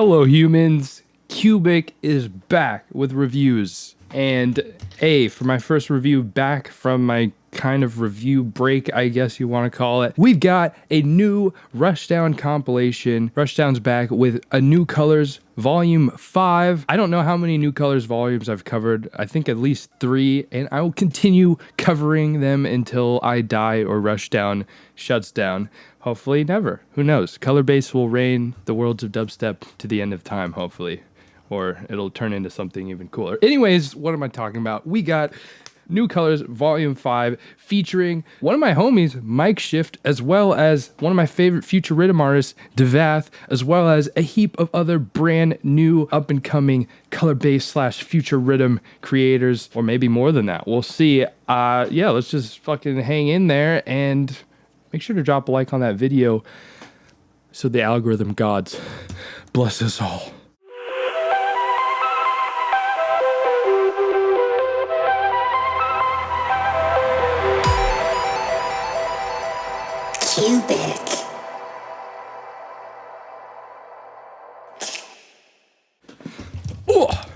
Hello humans, Cubic is back with reviews. And for my first review back from my kind of review break, I guess you want to call it, we've got a new Rushdown compilation. Rushdown's back with a New Colors Volume 5. I don't know how many New Colors volumes I've covered. I think at least 3, and I will continue covering them until I die or Rushdown shuts down. Hopefully never. Who knows? Color Base will reign the worlds of dubstep to the end of time, hopefully. Or it'll turn into something even cooler. Anyways, what am I talking about? We got New Colors Volume 5 featuring one of my homies, MIKESH, as well as one of my favorite future rhythm artists, Devath, as well as a heap of other brand new up-and-coming color bass / future rhythm creators, or maybe more than that. We'll see. Yeah, let's just fucking hang in there and make sure to drop a like on that video so the algorithm gods bless us all. Cubic. Oh.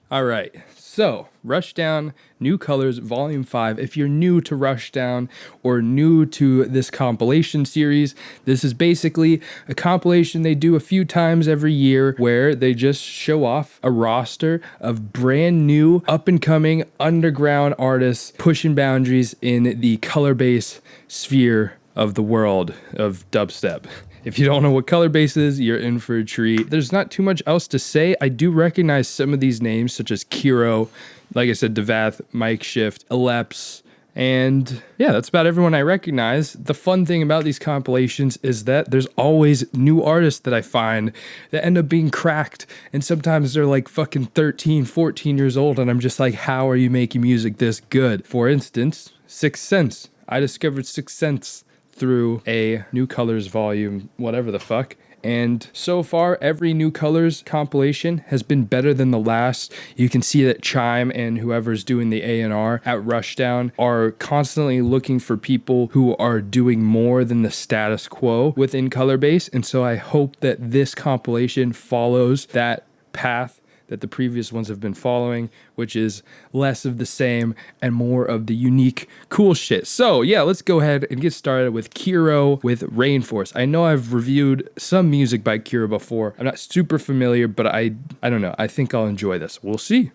All right, so Rushdown New Colors Volume 5. If you're new to Rushdown or new to this compilation series, this is basically a compilation they do a few times every year where they just show off a roster of brand new up-and-coming underground artists pushing boundaries in the color bass sphere of the world of dubstep. If you don't know what color bass is, you're in for a treat. There's not too much else to say. I do recognize some of these names, such as KERO, like I said, Devath, MIKESH, ELEPS, and yeah, that's about everyone I recognize. The fun thing about these compilations is that there's always new artists that I find that end up being cracked, and sometimes they're like fucking 13, 14 years old, and I'm just like, how are you making music this good? For instance, 6th Sense. I discovered 6th Sense through a New Colors volume, whatever the fuck. And so far, every New Colors compilation has been better than the last. You can see that Chime and whoever's doing the A&R at Rushdown are constantly looking for people who are doing more than the status quo within color bass. And so I hope that this compilation follows that path that the previous ones have been following, which is less of the same and more of the unique, cool shit. So yeah, let's go ahead and get started with KERO with Rainforest. I know I've reviewed some music by KERO before. I'm not super familiar, but I don't know. I think I'll enjoy this. We'll see.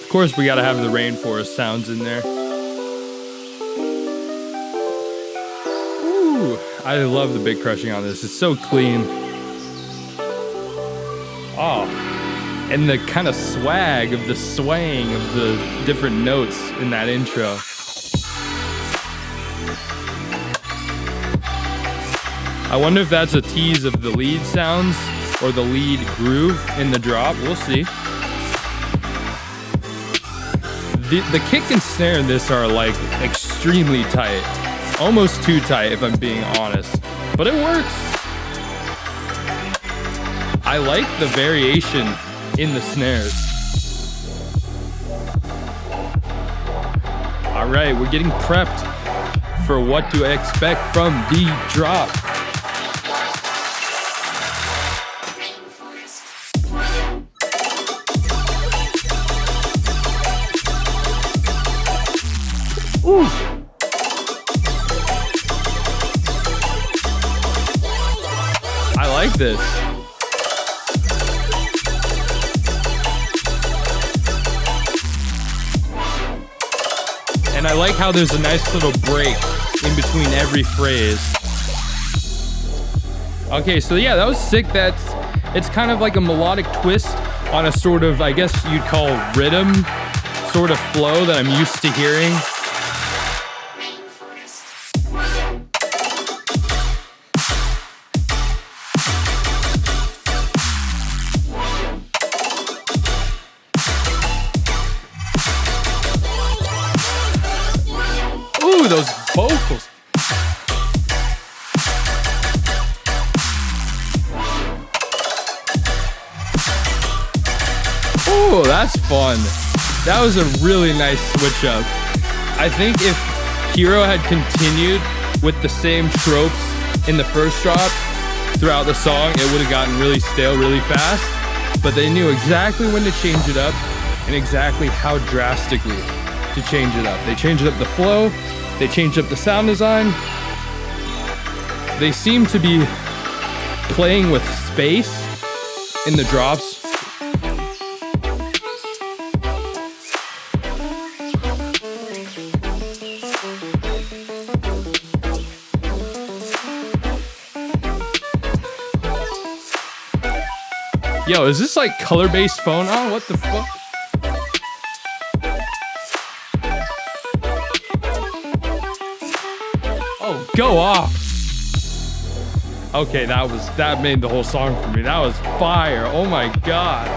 Of course, we gotta have the Rainforest sounds in there. I love the big crushing on this. It's so clean. Oh, and the kind of swag of the swaying of the different notes in that intro. I wonder if that's a tease of the lead sounds or the lead groove in the drop. We'll see. The kick and snare in this are like extremely tight. Almost too tight, if I'm being honest, but it works. I like the variation in the snares. All right, we're getting prepped for what to expect from the drop. Ooh. I like this. And I like how there's a nice little break in between every phrase. Okay, so yeah, that was sick. It's kind of like a melodic twist on a sort of, I guess you'd call rhythm sort of flow that I'm used to hearing. Ooh, those vocals. Ooh, that's fun. That was a really nice switch up. I think if KERO had continued with the same tropes in the first drop throughout the song, it would have gotten really stale really fast. But they knew exactly when to change it up and exactly how drastically to change it up. They changed up the flow, they changed up the sound design. They seem to be playing with space in the drops. Yo, is this like color-based phone on? What the fuck? Oh, go off. Okay, that made the whole song for me. That was fire. Oh my god.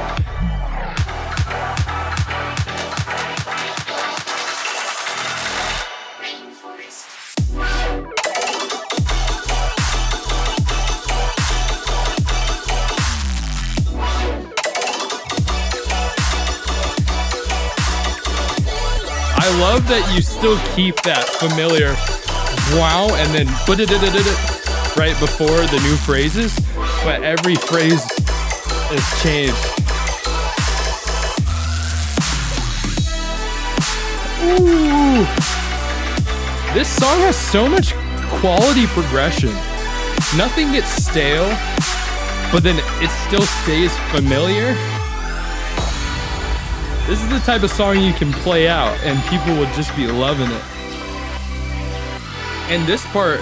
I love that you still keep that familiar wow and then right before the new phrases, but every phrase is changed. Ooh. This song has so much quality progression. Nothing gets stale, but then it still stays familiar. This is the type of song you can play out and people would just be loving it. And this part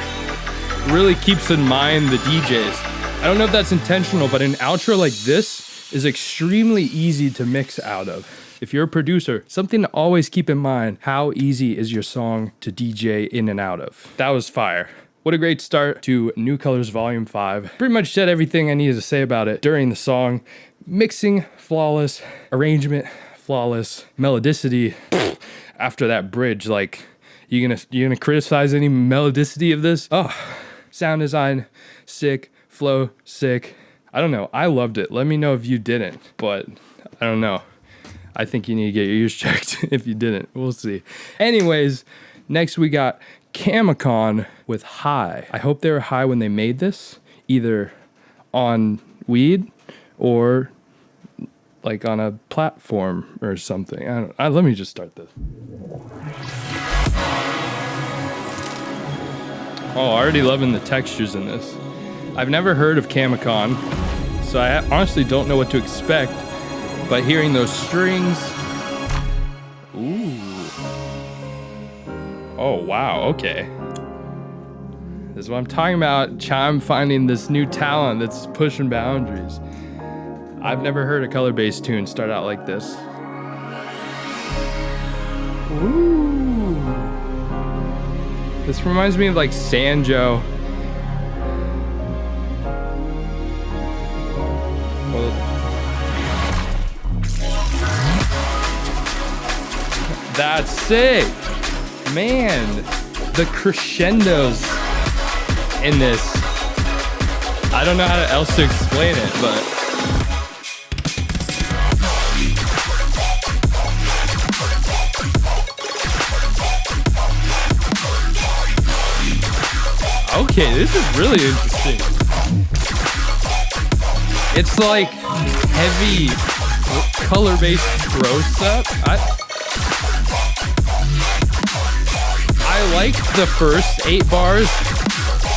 really keeps in mind the DJs. I don't know if that's intentional, but an outro like this is extremely easy to mix out of. If you're a producer, something to always keep in mind, how easy is your song to DJ in and out of. That was fire. What a great start to New Colors Volume 5. Pretty much said everything I needed to say about it during the song. Mixing, flawless. Arrangement, flawless. Melodicity, after that bridge, like, you gonna criticize any melodicity of this? Oh, sound design, sick. Flow, sick. I don't know. I loved it. Let me know if you didn't, but I don't know. I think you need to get your ears checked if you didn't. We'll see. Anyways, next we got CamaCon with High. I hope they were high when they made this, either on weed or like on a platform or something. Let me just start this. Oh, already loving the textures in this. I've never heard of CamaCon, so I honestly don't know what to expect, but hearing those strings... Ooh. Oh, wow, okay. This is what I'm talking about. Chime finding this new talent that's pushing boundaries. I've never heard a color-based tune start out like this. Ooh. This reminds me of like Sanjo. Well, that's sick. Man, the crescendos in this. I don't know how else to explain it, but okay, this is really interesting. It's like heavy color-based throw stuff. I like the first 8 bars.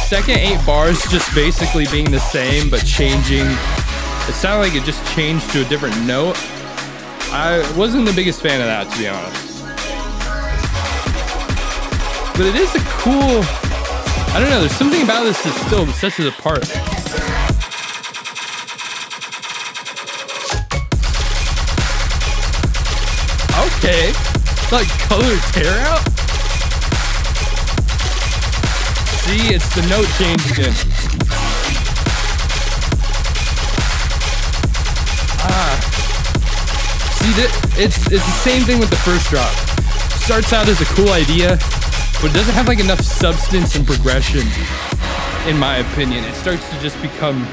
Second 8 bars just basically being the same but changing. It sounded like it just changed to a different note. I wasn't the biggest fan of that, to be honest. But it is a cool... I don't know, there's something about this that still sets it apart. Okay, it's like color tear out. See, it's the note change again. See, it's the same thing with the first drop. Starts out as a cool idea, but it doesn't have like enough substance and progression, in my opinion. It starts to just become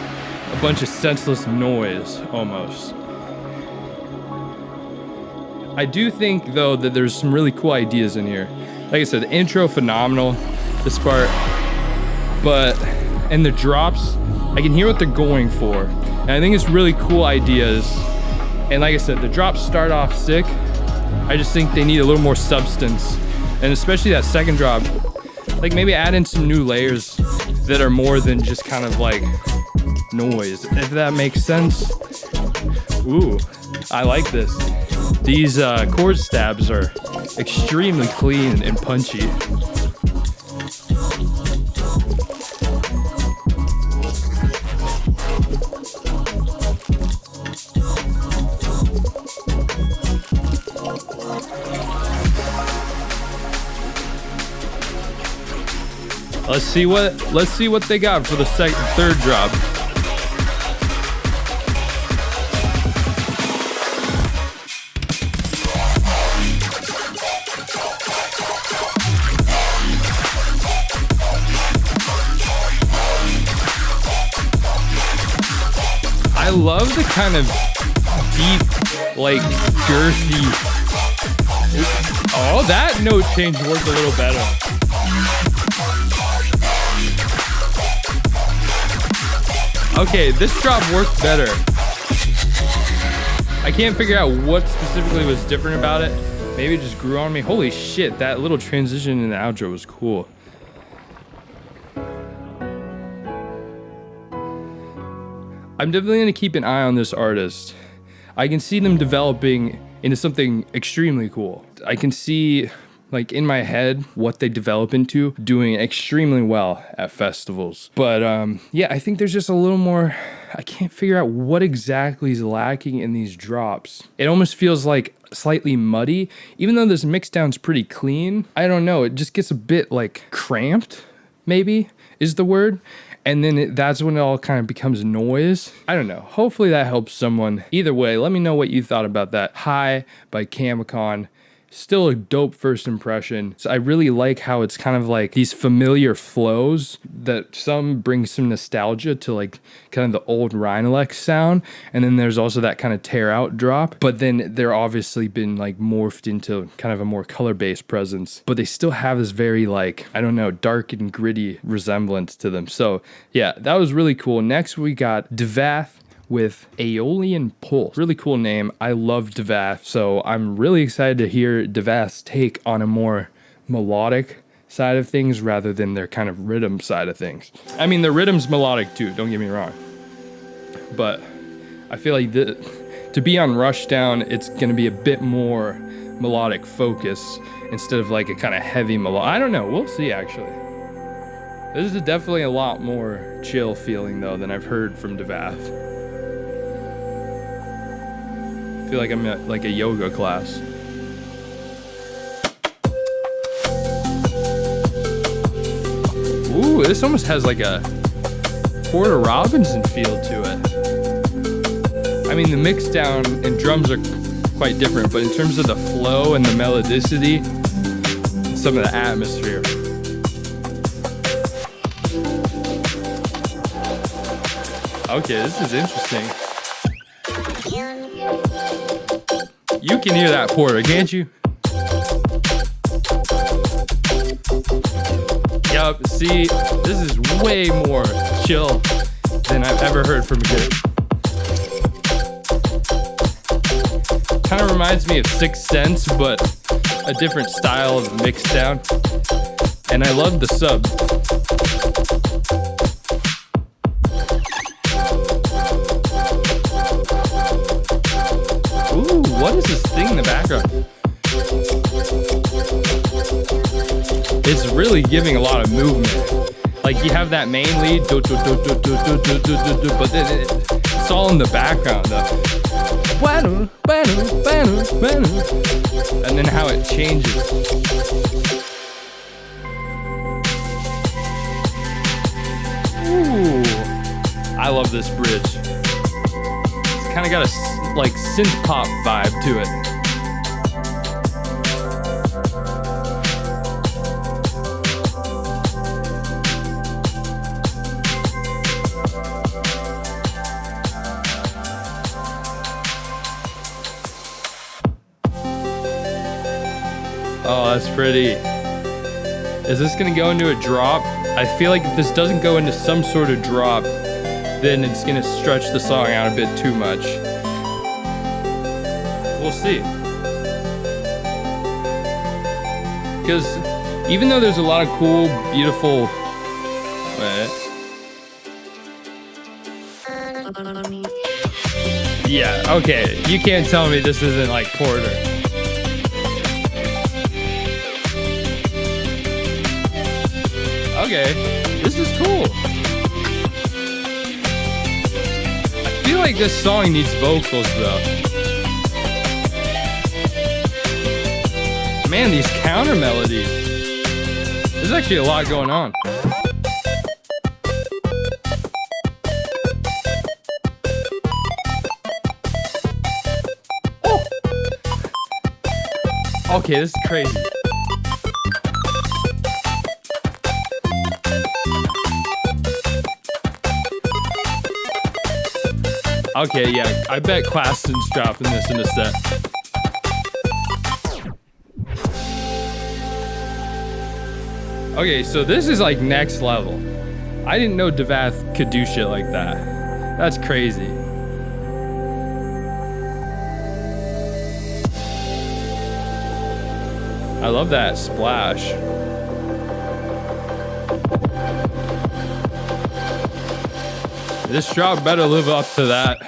a bunch of senseless noise, almost. I do think, though, that there's some really cool ideas in here. Like I said, the intro phenomenal, this part, and the drops, I can hear what they're going for. And I think it's really cool ideas. And like I said, the drops start off sick. I just think they need a little more substance. And especially that second drop, like maybe add in some new layers that are more than just kind of like noise, if that makes sense. Ooh, I like this. These chord stabs are extremely clean and punchy. Let's see what they got for the third drop. I love the kind of deep, like girthy. Oh, that note change worked a little better. Okay, this drop worked better. I can't figure out what specifically was different about it. Maybe it just grew on me. Holy shit, that little transition in the outro was cool. I'm definitely gonna keep an eye on this artist. I can see them developing into something extremely cool. I can see, like in my head, what they develop into doing extremely well at festivals. But yeah, I think there's just a little more, I can't figure out what exactly is lacking in these drops. It almost feels like slightly muddy, even though this mix down's pretty clean. I don't know, it just gets a bit like cramped, maybe is the word. And then that's when it all kind of becomes noise. I don't know. Hopefully that helps someone. Either way, let me know what you thought about that. High by CamaCon. Still a dope first impression. So I really like how it's kind of like these familiar flows that some bring some nostalgia to, like kind of the old Rhinelex sound. And then there's also that kind of tear out drop. But then they're obviously been like morphed into kind of a more color-based presence. But they still have this very like, I don't know, dark and gritty resemblance to them. So yeah, that was really cool. Next we got Devath with Aeolian Pulse. Really cool name. I love Devath, so I'm really excited to hear Devath's take on a more melodic side of things rather than their kind of rhythm side of things. I mean, the rhythm's melodic too, don't get me wrong. But I feel like to be on Rushdown, it's gonna be a bit more melodic focus instead of like a kind of heavy melodic. I don't know, we'll see actually. This is definitely a lot more chill feeling though than I've heard from Devath. I feel like I'm at like a yoga class. Ooh, this almost has like a Porter Robinson feel to it. I mean, the mix down and drums are quite different, but in terms of the flow and the melodicity, and some of the atmosphere. Okay, this is interesting. You can hear that Porter, can't you? Yup, see, this is way more chill than I've ever heard from a kid. Kind of reminds me of Sixth Sense, but a different style of mix down. And I love the sub. What is this thing in the background? It's really giving a lot of movement. Like you have that main lead, but then it's all in the background though. And then how it changes. Ooh, I love this bridge. It's kind of got a like synth pop vibe to it. Oh, that's pretty. Is this gonna go into a drop? I feel like if this doesn't go into some sort of drop, then it's gonna stretch the song out a bit too much. We'll see. Because even though there's a lot of cool, beautiful... Yeah, okay. You can't tell me this isn't like Porter. Okay, this is cool. I feel like this song needs vocals though. Man, these counter melodies. There's actually a lot going on. Oh. Okay, this is crazy. Okay, yeah, I bet Claston's dropping this in a set. Okay, so this is like next level. I didn't know Devath could do shit like that. That's crazy. I love that splash. This drop better live up to that.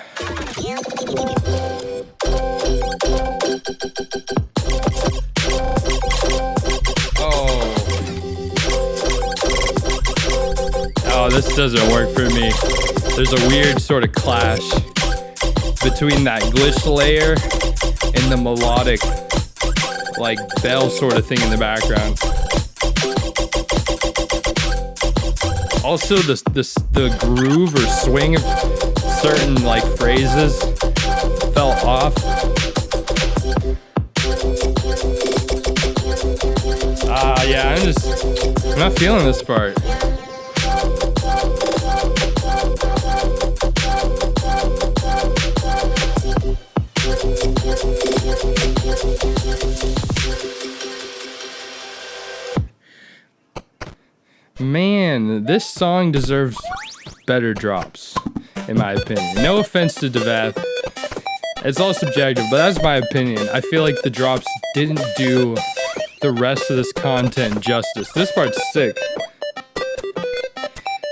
Oh, this doesn't work for me. There's a weird sort of clash between that glitch layer and the melodic, like, bell sort of thing in the background. Also, the groove or swing of certain like phrases fell off. Yeah, I'm not feeling this part. Man, this song deserves better drops, in my opinion. No offense to Devath. It's all subjective, but that's my opinion. I feel like the drops didn't do the rest of this content justice. This part's sick.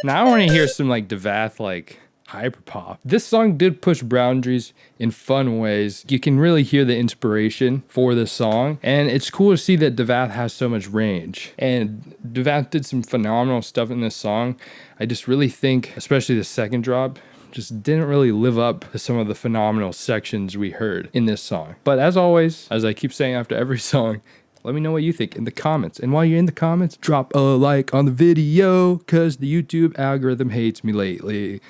Now I want to hear some like Devath, like hyperpop. This song did push boundaries in fun ways. You can really hear the inspiration for this song, and it's cool to see that Devath has so much range. And Devath did some phenomenal stuff in this song. I just really think, especially the second drop, just didn't really live up to some of the phenomenal sections we heard in this song. But as always, as I keep saying after every song, let me know what you think in the comments. And while you're in the comments, drop a like on the video, cause the YouTube algorithm hates me lately.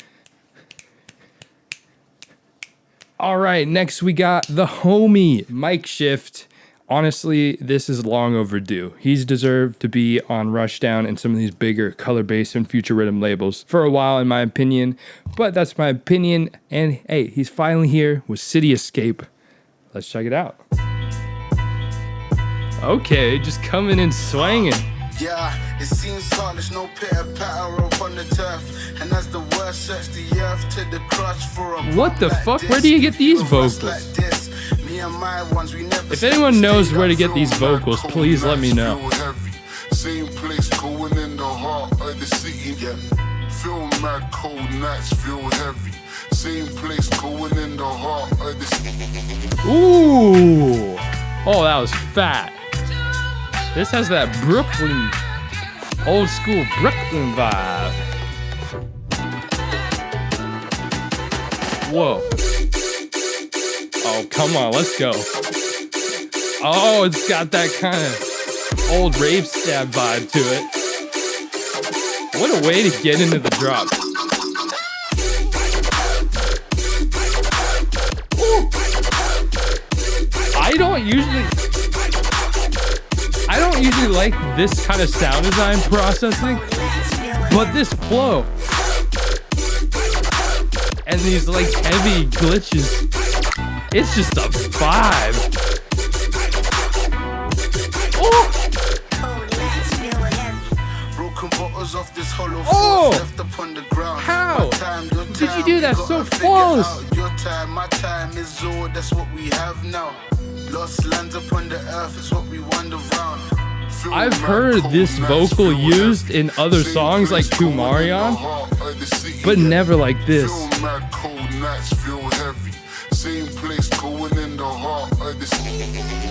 All right, next we got the homie, MIKESH. Honestly, this is long overdue. He's deserved to be on Rushdown and some of these bigger color-based and future rhythm labels for a while, in my opinion. But that's my opinion. And hey, he's finally here with City Escape. Let's check it out. Okay, just coming in swinging. Yeah, it seems heartless, no pitter patter upon the turf. And as the worst search the earth to the crutch for a what the fuck? Where do you get these vocals? If anyone knows where to get these vocals, please let me know. Same place going in the heart of the city. Feel mad, cold nights feel heavy. Same place going in the heart of the city. Ooh. Oh, that was fat. This has that Brooklyn, old school Brooklyn vibe. Whoa. Oh, come on, let's go. Oh, it's got that kind of old rave stab vibe to it. What a way to get into the drop. Ooh. I don't usually like this kind of sound design processing, but this flow and these like heavy glitches, it's just a vibe. Oh! Pieces of this hollow Oh! force left upon the ground. How? My time, your Did you time, do that we so gotta figure flawless? out your time, my time is all, that's what we have now. Lost lands upon the earth is what we wander round. Feel I've mad heard cold this nights, vocal feel used heavy. in other Same songs like place, cold in the Kumarion, heart of the city, but yeah. never like this. Feel mad cold nights, feel heavy. Same place, going in the heart of the city.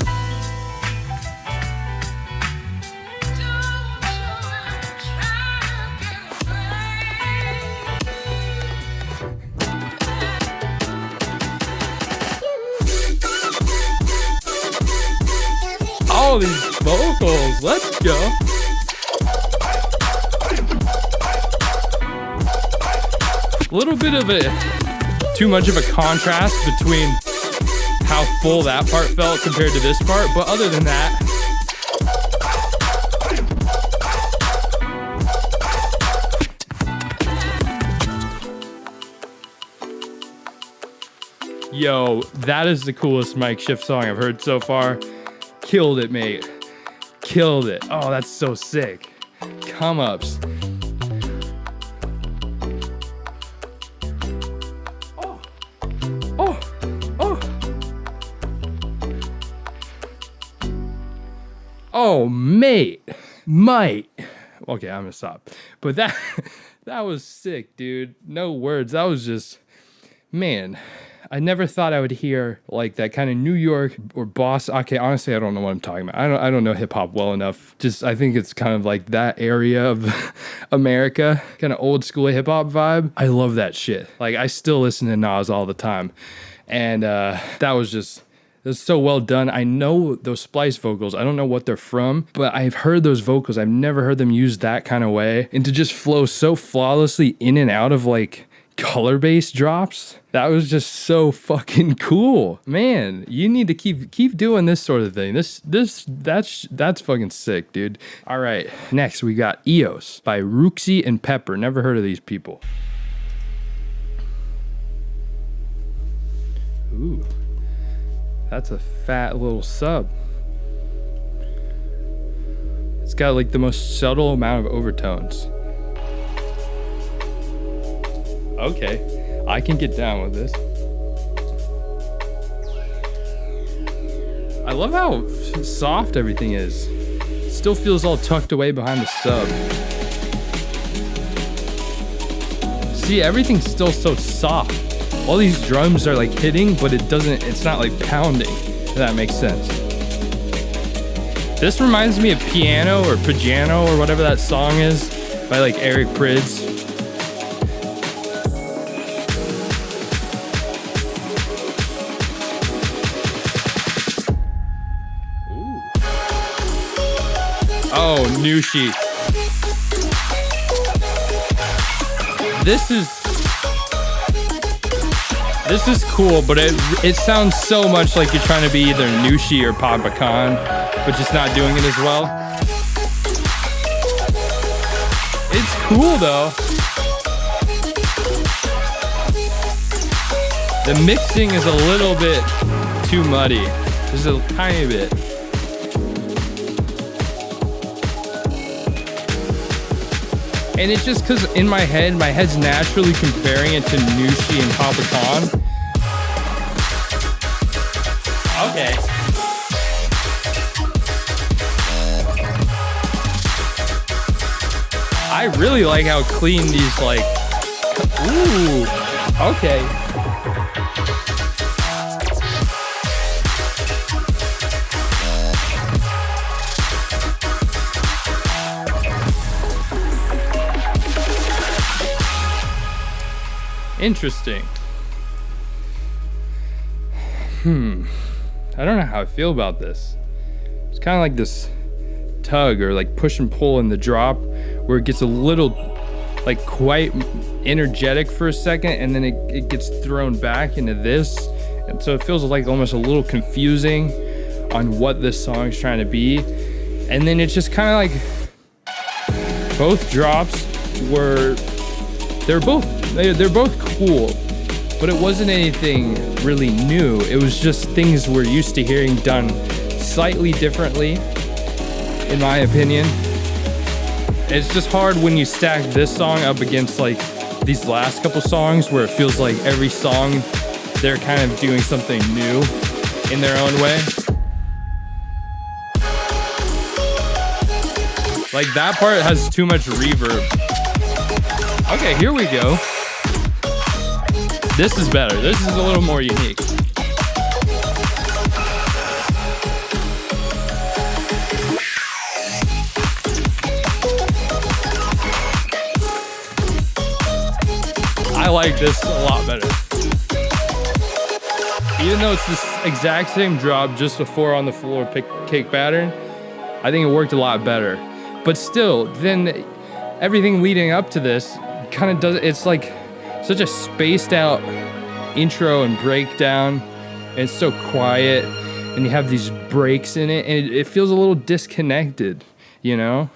All these vocals, let's go. A little bit of too much of a contrast between how full that part felt compared to this part, but other than that, yo, that is the coolest mic shift song I've heard so far. Killed it, mate. Killed it. Oh, that's so sick. Come ups. Oh. Oh. Oh. Oh, mate. Might. Okay, I'm gonna stop. But that was sick, dude. No words. That was just, man. I never thought I would hear like that kind of New York or Boston. Okay, honestly, I don't know what I'm talking about. I don't know hip hop well enough. Just I think it's kind of like that area of America, kind of old school hip hop vibe. I love that shit. Like I still listen to Nas all the time, and that was so well done. I know those splice vocals. I don't know what they're from, but I've heard those vocals. I've never heard them used that kind of way, and to just flow so flawlessly in and out of like color bass drops. That was just so fucking cool. Man, you need to keep doing this sort of thing. That's fucking sick, dude. All right, next we got EOS by Ruxxi and Pepper. Never heard of these people. Ooh, that's a fat little sub. It's got like the most subtle amount of overtones. Okay, I can get down with this. I love how soft everything is. Still feels all tucked away behind the sub. See, everything's still so soft. All these drums are like hitting, but it's not like pounding, if that makes sense. This reminds me of Piano or Pajano or whatever that song is by like Eric Prydz. Oh, Nushi. This is cool, but it sounds so much like you're trying to be either Nushi or CamaCon, but just not doing it as well. It's cool though. The mixing is a little bit too muddy. Just a tiny bit. And it's just because in my head's naturally comparing it to Nushi and CamaCon. Okay. I really like how clean these like, ooh, okay. Interesting. I don't know how I feel about this. It's kind of like this tug or like push and pull in the drop where it gets a little like quite energetic for a second and then it gets thrown back into this. And so it feels like almost a little confusing on what this song is trying to be. And then it's just kind of like both drops they're both cool, but it wasn't anything really new. It was just things we're used to hearing done slightly differently, in my opinion. It's just hard when you stack this song up against like these last couple songs where it feels like every song they're kind of doing something new in their own way. Like that part has too much reverb. Okay, here we go. This is better. This is a little more unique. I like this a lot better. Even though it's this exact same drop just before on the floor kick pattern, I think it worked a lot better. But still, then everything leading up to this kind of does, it's like such a spaced out intro and breakdown. And it's so quiet and you have these breaks in it and it feels a little disconnected, you know?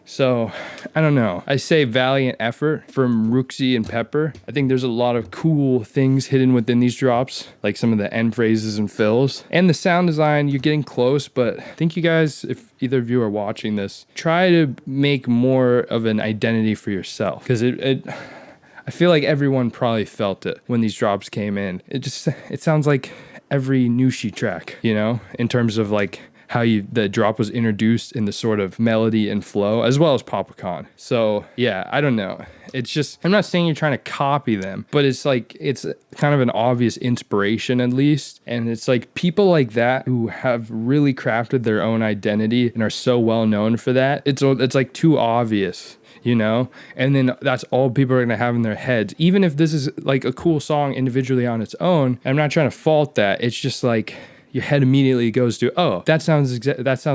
So, I don't know. I say valiant effort from Ruxxi and P3PPER. I think there's a lot of cool things hidden within these drops, like some of the end phrases and fills. And the sound design, you're getting close, but I think you guys, if either of you are watching this, try to make more of an identity for yourself. Because I feel like everyone probably felt it when these drops came in. It sounds like every Nushi track, you know, in terms of like how the drop was introduced in the sort of melody and flow, as well as CamaCon. So yeah, I don't know. It's just, I'm not saying you're trying to copy them, but it's like, it's kind of an obvious inspiration at least. And it's like people like that who have really crafted their own identity and are so well known for that. It's like too obvious, you know? And then that's all people are gonna have in their heads. Even if this is like a cool song individually on its own, I'm not trying to fault that. It's just like, your head immediately goes to, oh, that sounds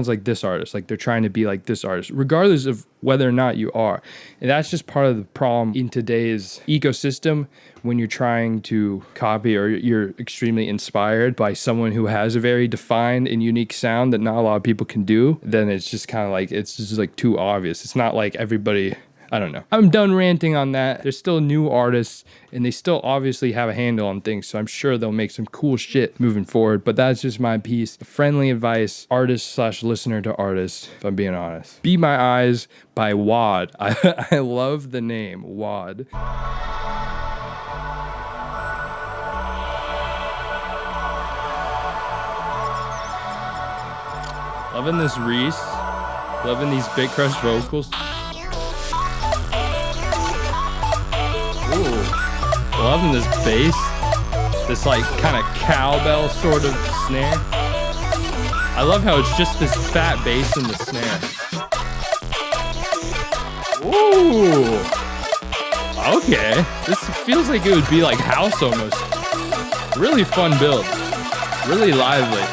like this artist. Like they're trying to be like this artist, regardless of whether or not you are. And that's just part of the problem in today's ecosystem when you're trying to copy or you're extremely inspired by someone who has a very defined and unique sound that not a lot of people can do. Then it's just kind of like, it's just like too obvious. It's not like everybody, I don't know. I'm done ranting on that. There's still new artists and they still obviously have a handle on things. So I'm sure they'll make some cool shit moving forward. But that's just my piece. Friendly advice, artist/listener to artist, if I'm being honest. Be My Eyes by Whad. I love the name, Whad. Loving this Reese. Loving these Big Crush vocals. Loving this bass, this like kind of cowbell sort of snare. I love how it's just this fat bass in the snare. Ooh, okay. This feels like it would be like house almost. Really fun build, really lively.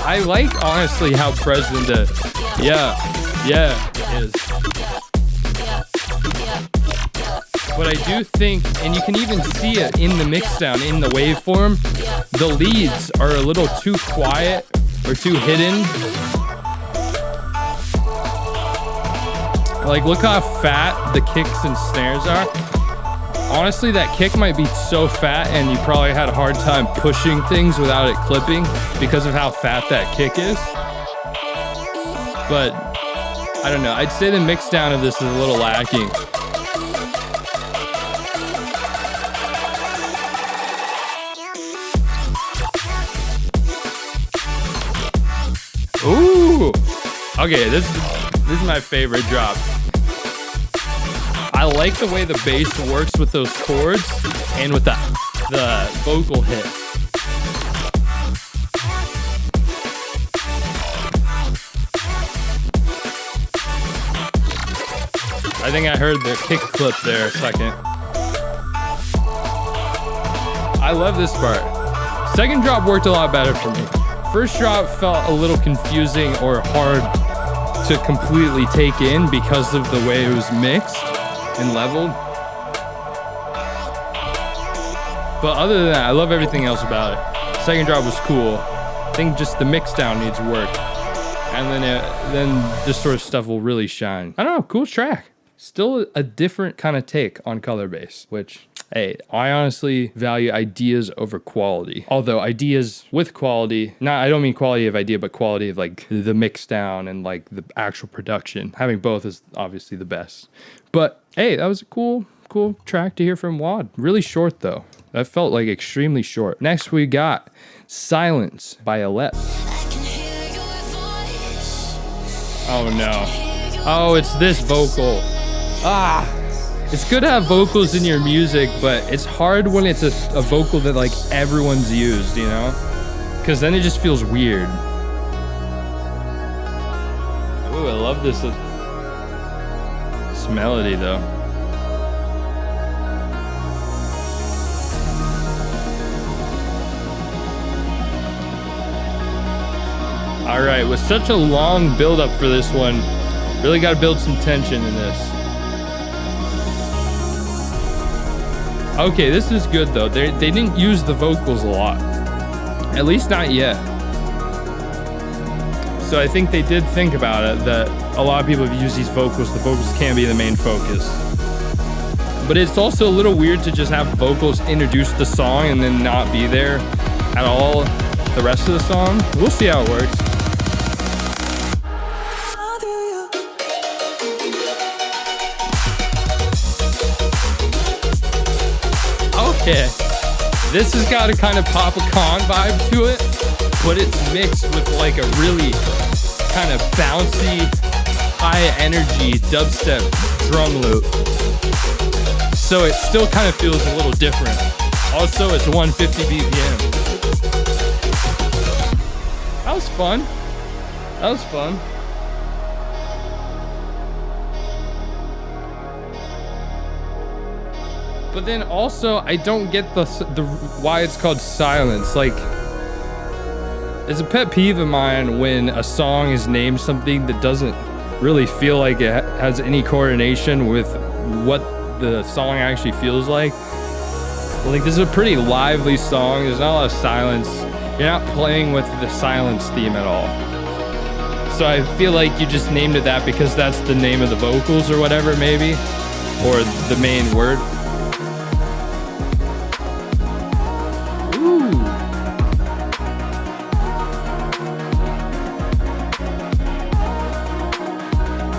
I like honestly how present it is. But I do think, and you can even see it in the mixdown, in the waveform, the leads are a little too quiet or too hidden. Like look how fat the kicks and snares are. Honestly, that kick might be so fat and you probably had a hard time pushing things without it clipping because of how fat that kick is. But I don't know. I'd say the mix down of this is a little lacking. Ooh. Okay, this is my favorite drop. I like the way the bass works with those chords and with the vocal hit. I think I heard the kick clip there a second. I love this part. Second drop worked a lot better for me. First drop felt a little confusing or hard to completely take in because of the way it was mixed and leveled. But other than that, I love everything else about it. Second drop was cool. I think just the mix down needs work. And then this sort of stuff will really shine. I don't know, cool track. Still a different kind of take on color bass, which Hey, I honestly value ideas over quality. Although ideas with quality, I don't mean quality of idea, but quality of like the mix down and like the actual production. Having both is obviously the best. But hey, that was a cool track to hear from Whad. Really short though. That felt like extremely short. Next we got Silence by ELEPS. Oh no. Oh, it's this vocal. It's good to have vocals in your music, but it's hard when it's a vocal that like everyone's used, you know? Because then it just feels weird. Ooh, I love this melody though. All right, with such a long build up for this one, really got to build some tension in this. Okay, this is good though. They didn't use the vocals a lot. At least not yet. So I think they did think about it, that a lot of people have used these vocals. The vocals can't be the main focus. But it's also a little weird to just have vocals introduce the song and then not be there at all the rest of the song. We'll see how it works. Okay, this has got a kind of CamaCon vibe to it, but it's mixed with like a really kind of bouncy, high energy dubstep drum loop. So it still kind of feels a little different. Also, it's 150 BPM. That was fun. That was fun. But then also, I don't get the why it's called Silence. Like, it's a pet peeve of mine when a song is named something that doesn't really feel like it has any coordination with what the song actually feels like. Like, this is a pretty lively song. There's not a lot of silence. You're not playing with the silence theme at all. So I feel like you just named it that because that's the name of the vocals or whatever, maybe, or the main word.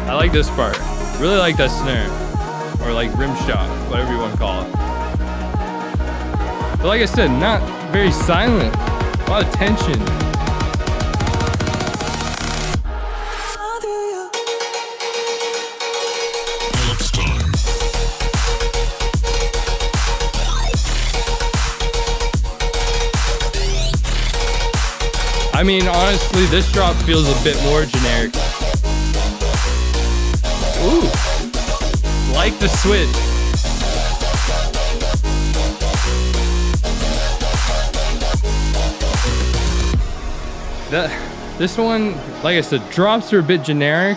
I like this part. Really like that snare. Or like rim shot, whatever you want to call it. But like I said, not very silent. A lot of tension. I mean, honestly, this drop feels a bit more generic. Ooh, like the switch. This one, like I said, drops are a bit generic,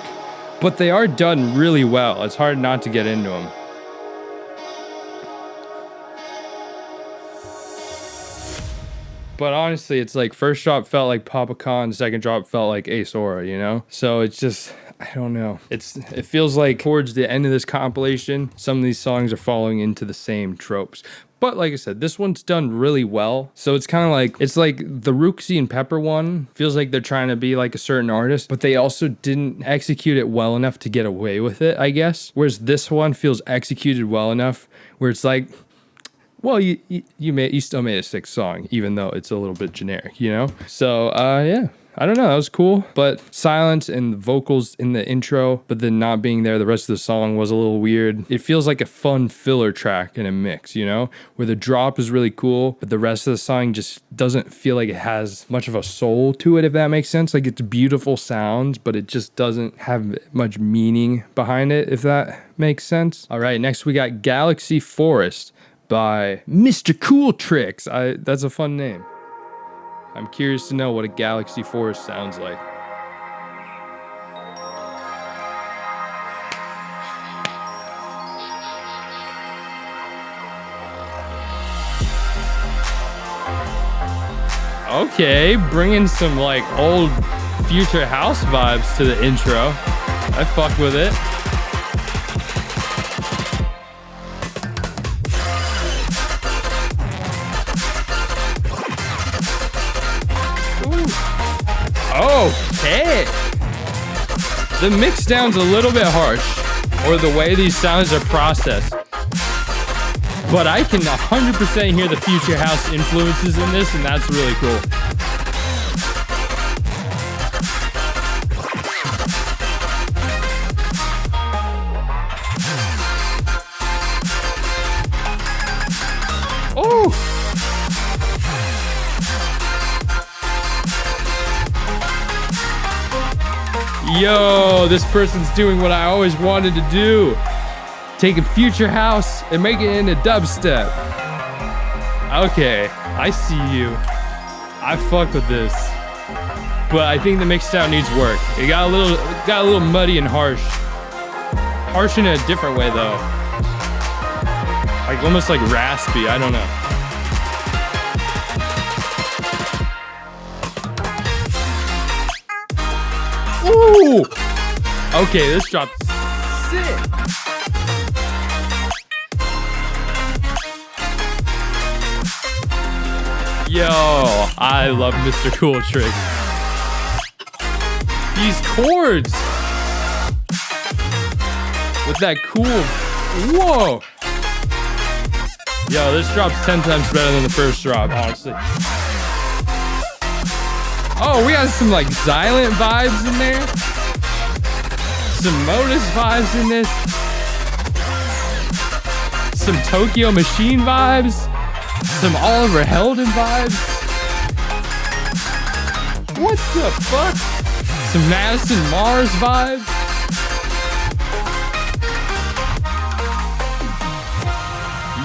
but they are done really well. It's hard not to get into them. But honestly, it's like first drop felt like CamaCon, second drop felt like Ace Aura, you know? So it's just, I don't know. It feels like towards the end of this compilation, some of these songs are falling into the same tropes. But like I said, this one's done really well. So it's kind of like, it's like the Ruxxi and Pepper one feels like they're trying to be like a certain artist, but they also didn't execute it well enough to get away with it, I guess. Whereas this one feels executed well enough where it's like, well, you still made a sick song, even though it's a little bit generic, you know? So, yeah, I don't know. That was cool. But silence and the vocals in the intro, but then not being there the rest of the song was a little weird. It feels like a fun filler track in a mix, you know? Where the drop is really cool, but the rest of the song just doesn't feel like it has much of a soul to it, if that makes sense. Like, it's beautiful sounds, but it just doesn't have much meaning behind it, if that makes sense. All right, next we got Galaxy Forest by MrKoolTrix. That's a fun name. I'm curious to know what a Galaxy Forest sounds like. Okay, bringing some like old future house vibes to the intro. I fuck with it. Okay. The mix down's a little bit harsh, or the way these sounds are processed. But I can 100% hear the future house influences in this, and that's really cool. Oh! Yo, this person's doing what I always wanted to do. Taking future house and making it into dubstep. Okay, I see you. I fuck with this. But I think the mix down needs work. It got a little muddy and harsh. Harsh in a different way though. Like almost like raspy, I don't know. Ooh! Okay, this dropped sick. Yo, I love MrKoolTrix. These chords with that cool, whoa. Yo, this drop's 10 times better than the first drop, honestly. Oh, we got some like Silent vibes in there. Some Modus vibes in this. Some Tokyo Machine vibes. Some Oliver Heldon vibes. What the fuck? Some Madison Mars vibes.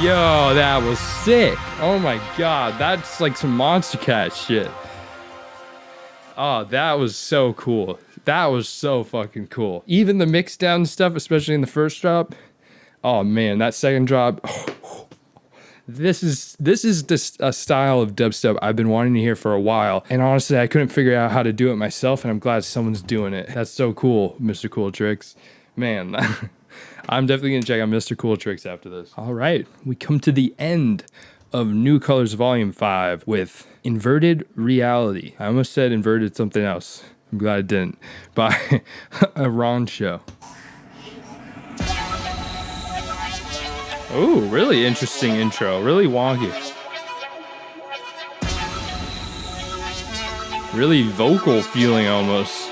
Yo, that was sick. Oh my god, that's like some Monster Cat shit. Oh, that was so cool. That was so fucking cool. Even the mix down stuff, especially in the first drop. Oh man, that second drop. This is a style of dubstep I've been wanting to hear for a while. And honestly, I couldn't figure out how to do it myself, and I'm glad someone's doing it. That's so cool, MrKoolTrix. Man, I'm definitely gonna check out MrKoolTrix after this. All right, we come to the end of New Colors Volume 5 with Inverted Reality. I almost said inverted something else. I'm glad I didn't. By Aronsho. Ooh, really interesting intro. Really wonky. Really vocal feeling almost.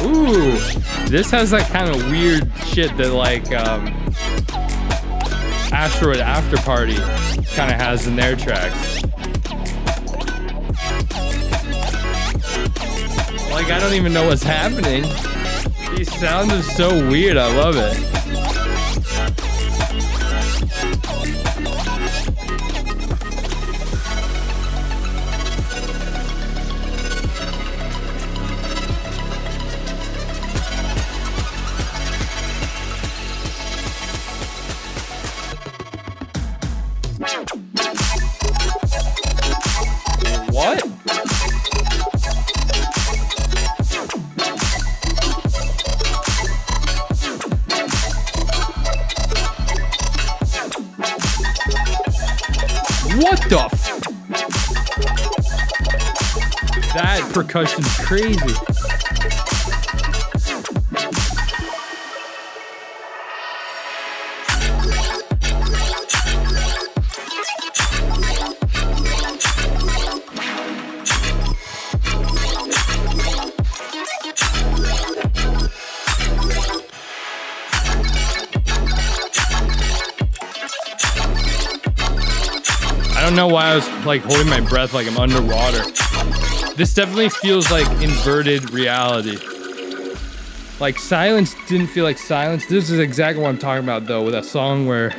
Ooh, this has that kind of weird shit that like Asteroid After Party kind of has in their tracks. Like, I don't even know what's happening. These sounds are so weird, I love it. What? What the f? That percussion's crazy. I don't know why I was like holding my breath like I'm underwater. This definitely feels like inverted reality. Like silence didn't feel like silence. This is exactly what I'm talking about though, with a song where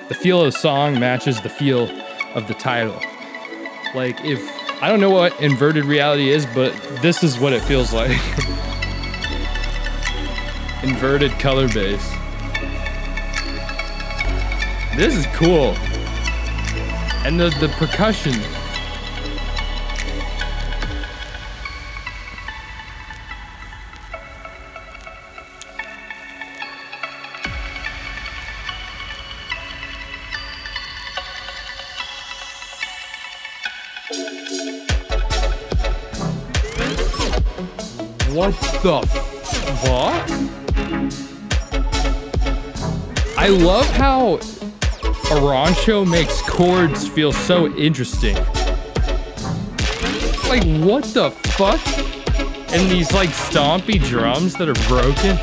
the feel of the song matches the feel of the title. Like if, I don't know what inverted reality is, but this is what it feels like. Inverted color base. This is cool. And the percussion. What the fuck? I love how Aronsho makes chords feel so interesting. Like, what the fuck? And these like stompy drums that are broken.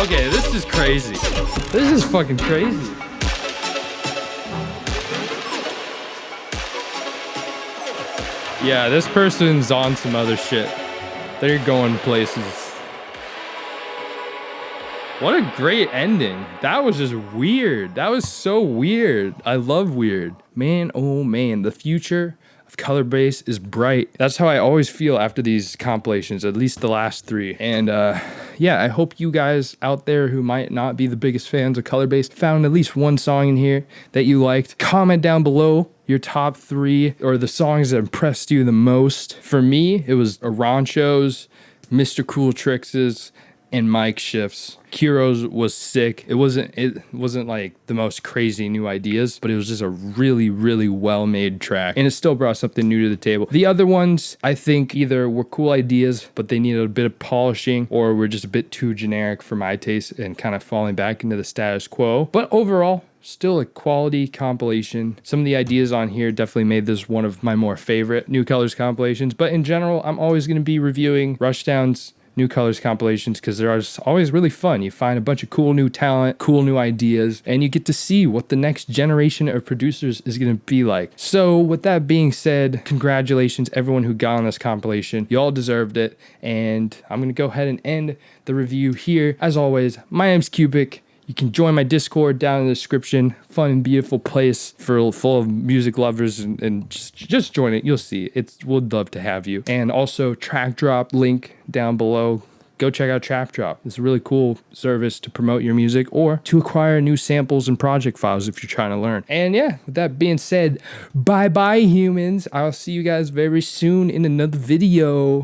Okay, this is crazy. This is fucking crazy. Yeah, this person's on some other shit. They're going places. What a great ending. That was just weird. That was so weird. I love weird. Man, oh man, the future of color bass is bright. That's how I always feel after these compilations, at least the last 3. And yeah, I hope you guys out there who might not be the biggest fans of color bass found at least one song in here that you liked. Comment down below your top 3 or the songs that impressed you the most. For me, it was Aronsho's, MrKoolTrix's, and MIKESH's. KERO's was sick. It wasn't like the most crazy new ideas, but it was just a really, really well-made track. And it still brought something new to the table. The other ones, I think either were cool ideas, but they needed a bit of polishing, or were just a bit too generic for my taste and kind of falling back into the status quo. But overall, still a quality compilation. Some of the ideas on here definitely made this one of my more favorite New Colors compilations. But in general, I'm always going to be reviewing Rushdown's New Colors compilations because they're always really fun. You find a bunch of cool new talent, cool new ideas, and you get to see what the next generation of producers is going to be like. So with that being said, congratulations everyone who got on this compilation. You all deserved it, and I'm going to go ahead and end the review here. As always, my name's Qbik. You can join my Discord down in the description. Fun and beautiful place full of music lovers, and just join it. You'll see. We'd love to have you. And also Track Drop link down below. Go check out Track Drop. It's a really cool service to promote your music or to acquire new samples and project files if you're trying to learn. And yeah, with that being said, bye bye humans. I'll see you guys very soon in another video.